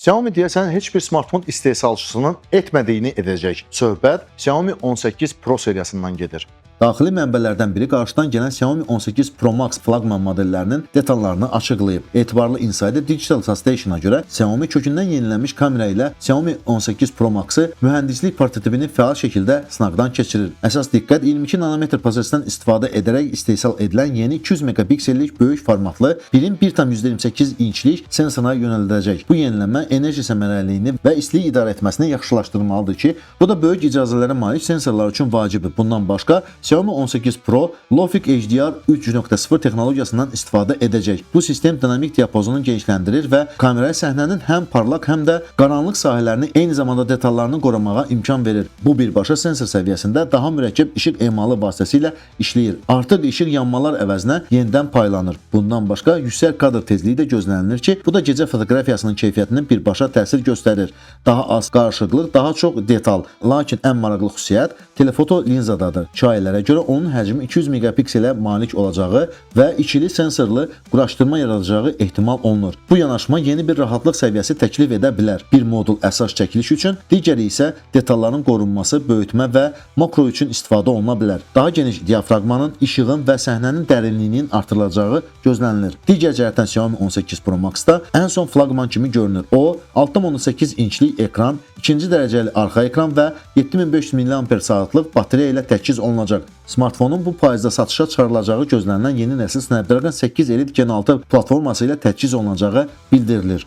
Xiaomi deyəsən heç bir smartfon istehsalçısının etmədiyini edəcək. Söhbət Xiaomi 18 Pro seriyasından gedir. Daxili mənbələrdən biri qarşıdan gələn Xiaomi 18 Pro Max flaqman modellərinin detallarını açıqlayıb. Etibarlı Insider Digital Station'a görə Xiaomi kökündən yenilənmiş kamera ilə Xiaomi 18 Pro Max-ı mühəndislik prototipini fəal şəkildə sınaqdan keçirir. Əsas diqqət 22 nanometr prosesdən istifadə edərək istehsal edilən yeni 200 megapiksellik böyük formatlı 1.28 inçlik sensora yönəldiləcək. Bu yenilənmə enerji səmərəliliyini və istilik idarə etməsini yaxşılaşdırmalıdır ki, bu da böyük icazələrə malik sensorlar üçün vacibdir. Bundan başqa Xiaomi 18 Pro Logic HDR 3.0 texnologiyasından istifadə edəcək. Bu sistem dinamik diapazonu genişləndirir və kameraya səhnənin həm parlaq, həm də qaranlıq sahələrini eyni zamanda detallarını qorumağa imkan verir. Bu birbaşa sensor səviyyəsində daha mürəkkəb işıq emalı vasitəsilə işləyir. Artıq işıq yanmalar əvəzinə yenidən paylanır. Bundan başqa yüksək kadr tezliyi də gözlənilir ki, bu da gecə fotoqrafiyasının keyfiyyətinin birbaşa təsir göstərir. Daha az qarışıqlıq, daha çox detal. Lakin ən maraqlı xüsusiyyət telefoto linzadadır. Şayələrə görə onun həcmi 200 megapikselə malik olacağı və ikili sensorlu quraşdırma yaradacağı ehtimal olunur. Bu yanaşma yeni bir rahatlıq səviyyəsi təklif edə bilər. Bir modul əsas çəkiliş üçün, digəri isə detalların qorunması, böyütmə və makro üçün istifadə oluna bilər. Daha geniş diafraqmanın, işığın və səhnənin dərinliyinin artırılacağı gözlənilir. Digər cəhətdən Xiaomi 18 Pro Max-da ən son flaqman kimi görünür. O, 6.8 inçlik ekran, ikinci dərəcəli arxa ekran və 7500 mAh-lıq batereya ilə təchiz olunacaq. Smartfonun bu payızda satışa çıxarılacağı gözlənilən yeni nəsil Snapdragon 8 Elite Gen 6 platforması ilə təchiz olunacağı bildirilir.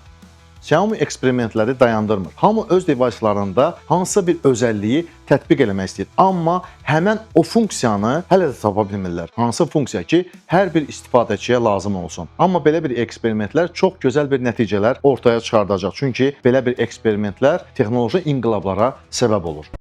Xiaomi eksperimentləri dayandırmır. Hamı öz devicelarında hansısa bir özəlliyi tətbiq eləmək istəyir. Amma həmən o funksiyanı hələ də tapa bilmirlər. Hansı funksiya ki, hər bir istifadəçiyə lazım olsun. Amma belə bir eksperimentlər çox gözəl bir nəticələr ortaya çıxardacaq. Çünki belə bir eksperimentlər texnoloji inqilablara səbəb olur.